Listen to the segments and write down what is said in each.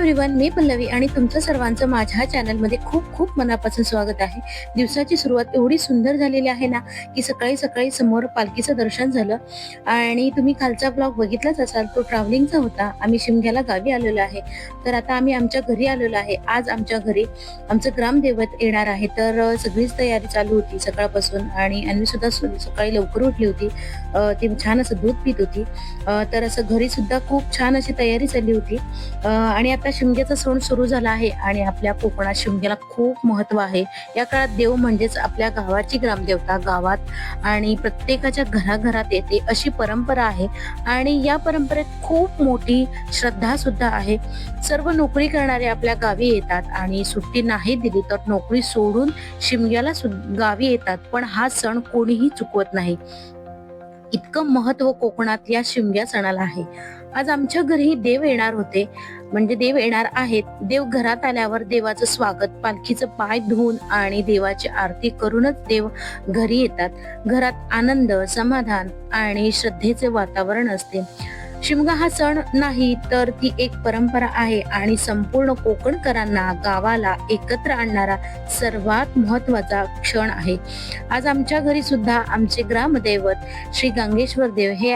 Everyone, मी पल्लवी आणि तुमचं सर्वांचं माझ्या चॅनलमध्ये खूप खूप मनापासून स्वागत आहे. दिवसाची सुरुवात एवढी सुंदर झालेली आहे ना, की सकाळी सकाळी समोर पालखीचं दर्शन झालं आणि तुम्ही खालचा ब्लॉग बघितलाच असाल, तो ट्रॅव्हलिंगचा होता. आम्ही शिमग्याला गावी आलेलो आहे. तर आता आम्ही आमच्या घरी आलेलो आहे. आज आमच्या घरी आमचं ग्रामदैवत येणार आहे. तर सगळीच तयारी चालू होती सकाळपासून आणि अन्वी सुद्धा सकाळी लवकर उठली होती. ती छान असं दूध पित होती. तर असं घरी सुद्धा खूप छान अशी तयारी चालली होती. आणि आता शिमग्याचा सण सुरू झाला आहे आणि आपल्या कोकणात शिमग्याला खूप महत्व आहे. या काळात देव म्हणजेच आपल्या गावाची ग्रामदेवता गावात आणि प्रत्येकाच्या घराघरात येते अशी परंपरा आहे आणि या परंपरेत खूप मोठी श्रद्धा सुद्धा आहे. सर्व नोकरी करणारे आपल्या गावी येतात आणि सुट्टी नाही दिली तर नोकरी सोडून शिमग्याला गावी येतात, पण हा सण कोणीही चुकवत नाही. इतकं महत्व कोकणात या शिमग्या सणाला आहे. आज आमच्या घरी देव येणार होते, म्हणजे देव येणार आहेत. देव घरात आल्यावर देवाचं स्वागत, पालखीचं पाय धुवून आणि देवाची आरती करूनच देव घरी येतात. घरात आनंद, समाधान आणि श्रद्धेचे वातावरण असते. शिमगा हा सण नाही तर ती एक परंपरा आहे आणि संपूर्ण कोकणकरांना गावाला एकत्र आणणारा सर्वात महत्वाचा क्षण आहे. आज आमच्या घरी सुद्धा आमचे ग्रामदैवत श्री गंगेश्वर देव हे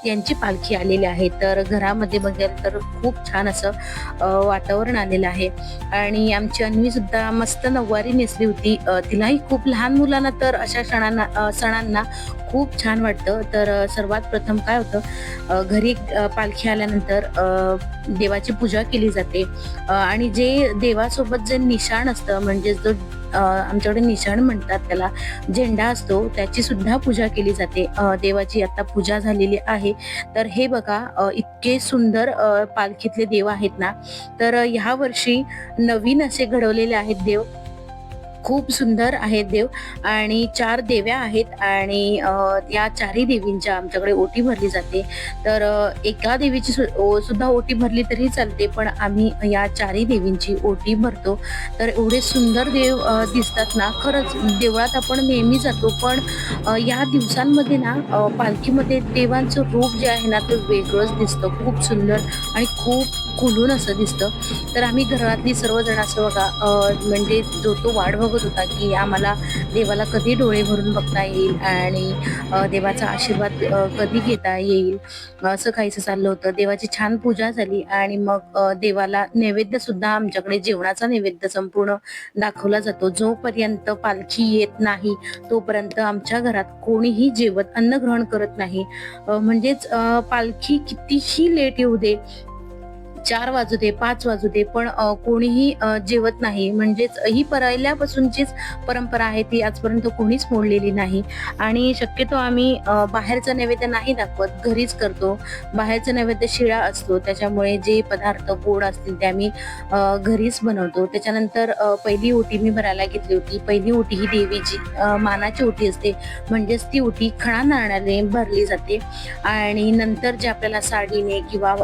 यांची पालखी आलेली आहे. तर घरामध्ये बघाल तर खूप छान असं वातावरण आलेलं आहे आणि आमची अन्वी सुद्धा मस्त नऊवारी नेसली होती. तिलाही खूप, लहान मुलांना तर अशा सणांना खूप छान वाटतं. तर सर्वात प्रथम काय होतं, घरी पालखी आल्यानंतर देवाची पूजा केली जाते आणि जे देवासोबत जे निशाण असतं, म्हणजे जो आमच्याकडे निशाण म्हणतात त्याला, झेंडा असतो, त्याची सुद्धा पूजा केली जाते. देवाची आता पूजा झालेली आहे. तर हे बघा, इतके सुंदर पालखीतले देव आहेत ना. तर ह्या वर्षी नवीन असे घडवलेले आहेत देव, खूप सुंदर आहेत देव आणि 4 देव्या आहेत आणि या 4ही देवींच्या आमच्याकडे ओटी भरली जाते. तर एका देवीची सुद्धा ओटी भरली तरी चालते, पण आम्ही या 4ही देवींची ओटी भरतो. तर एवढे सुंदर देव दिसतात ना. खरंच देवळात आपण नेहमी जातो, पण या दिवसांमध्ये ना पालखीमध्ये देवांचं रूप जे आहे ना ते वेगळंच दिसतं, खूप सुंदर आणि खूप खुलून असं दिसतं. तर आम्ही घरातली सर्वजण असं बघा, म्हणजे जो तो वाट बघत होता की आम्हाला देवाला कधी डोळे भरून बघता येईल आणि देवाचा आशीर्वाद कधी घेता येईल, असं काहीसं चाललं होतं. देवाची छान पूजा झाली आणि मग देवाला नैवेद्य सुद्धा आमच्याकडे जेवणाचा नैवेद्य संपूर्ण दाखवला जातो. जोपर्यंत पालखी येत नाही तोपर्यंत आमच्या घरात कोणीही जेवत अन्न ग्रहण करत नाही. म्हणजेच पालखी कितीही लेट येऊ दे, 4 वाजू दे, 5 वाजू दे, पण कोणीही जेवत नाही. म्हणजेच ही पहिल्यापासूनचीच परंपरा आहे, ती आजपर्यंत कोणीच मोडलेली नाही. आणि शक्यतो आम्ही बाहेरचा नैवेद्य नाही दाखवत, घरीच करतो. बाहेरचा नैवेद्य शिळा असतो, त्याच्यामुळे जे पदार्थ गोड असतील ते आम्ही घरीच बनवतो. त्याच्यानंतर पहिली ओटी मी भरायला घेतली होती. पहिली ओटी ही देवीची मानाची ओटी असते, म्हणजेच ती ओटी खणा नारळाने भरली जाते आणि नंतर जे आपल्याला साडीने किंवा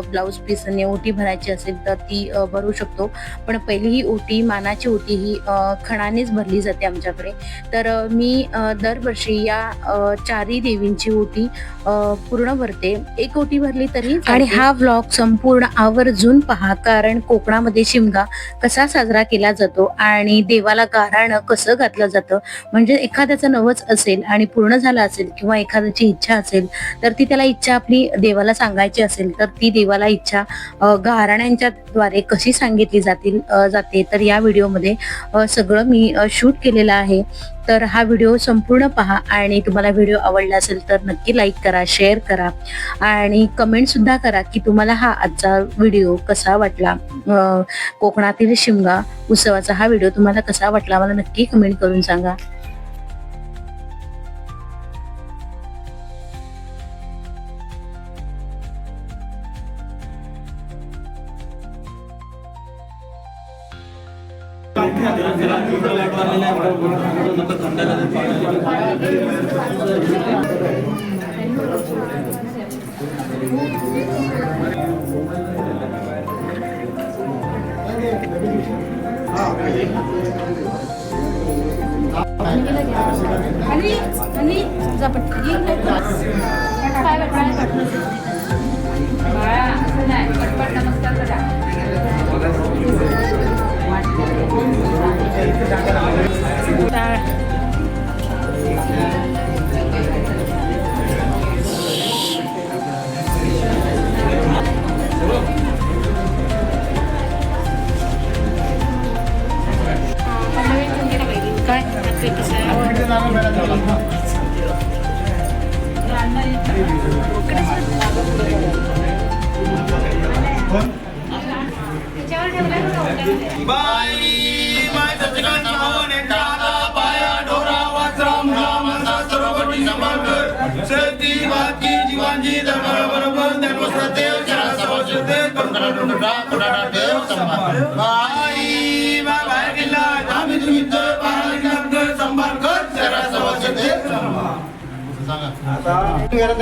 ब्लाऊज पीसने ओटी भरायची असेल तर ती भरू शकतो. पण पहिली ही ओटी, मानाची ओटी, ही खणानेच भरली जाते आमच्याकडे. तर मी दरवर्षी या 4ही देवींची ओटी पूर्ण भरते. एक ओटी भरली तरी चालते. आणि हा व्लॉग संपूर्ण आवर्जून पहा, कारण कोकणामध्ये शिमगा कसा साजरा केला जातो आणि देवाला गाऱ्हाणं कसं घातलं जातं. म्हणजे एखाद्याचं नवस असेल आणि पूर्ण झालं असेल किंवा एखाद्याची इच्छा असेल तर ती त्याला इच्छा आपली देवाला सांगायची असेल तर ती देवाला इच्छा गाऱ्हाण्यांच्या द्वारे कशी सांगितली जाते. तर या व्हिडिओमध्ये सगळं मी शूट केलेलं आहे. तर हा व्हिडिओ संपूर्ण पहा आणि तुम्हाला व्हिडिओ आवडला असेल तर नक्की लाईक करा, शेअर करा आणि कमेंट सुद्धा करा की तुम्हाला हा आजचा व्हिडिओ कसा वाटला. कोकणातील शिमगा उत्सवाचा हा व्हिडिओ तुम्हाला कसा वाटला मला नक्की कमेंट करून सांगा.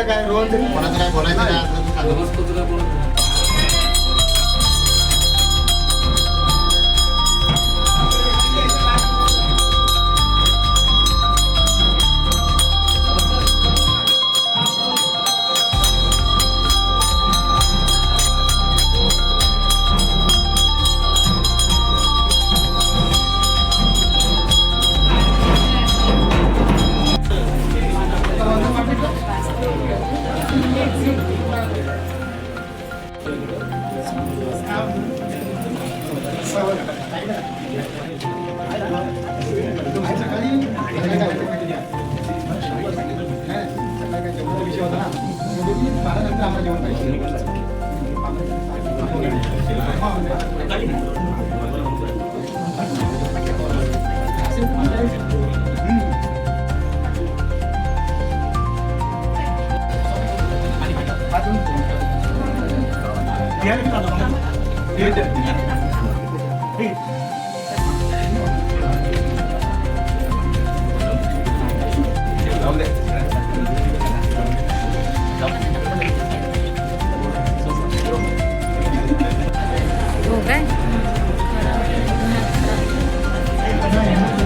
काय रोज कोणाचं काय बोलायचं नाही.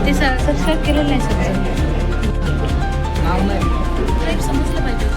ते सबस्क्राईब केलेलं नाही सगळं समजलं पाहिजे.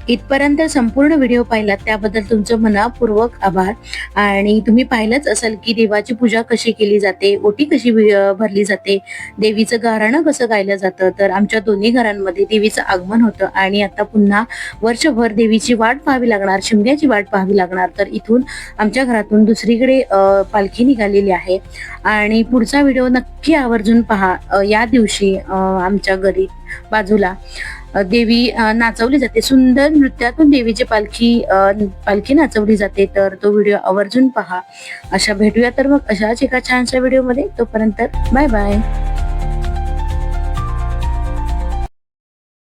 इथपर्यंत संपूर्ण व्हिडिओ पाहिलात त्याबद्दल तुमचं मनापूर्वक आभार. आणि तुम्ही पाहिलंच असेल की देवाची पूजा कशी केली जाते, ओटी कशी भरली जाते, देवीचं गाराणं कसं गायलं जातं. तर आमच्या दोन्ही घरांमध्ये देवीचं आगमन होतं आणि आता पुन्हा वर्षभर देवीची वाट पाहावी लागणार, शिमग्याची वाट पाहावी लागणार. तर इथून आमच्या घरातून दुसरीकडे पालखी निघालेली आहे आणि पुढचा व्हिडिओ नक्की आवर्जून पहा. या दिवशी आमच्या घरी बाजूला देवी नाचवली जाते, सुंदर नृत्यातून देवीची पालखी नाचवली जाते. तर तो व्हिडिओ आवर्जून पहा. अशा भेटूया तर मग अशाच एका छानशा व्हिडिओमध्ये. तोपर्यंत बाय बाय.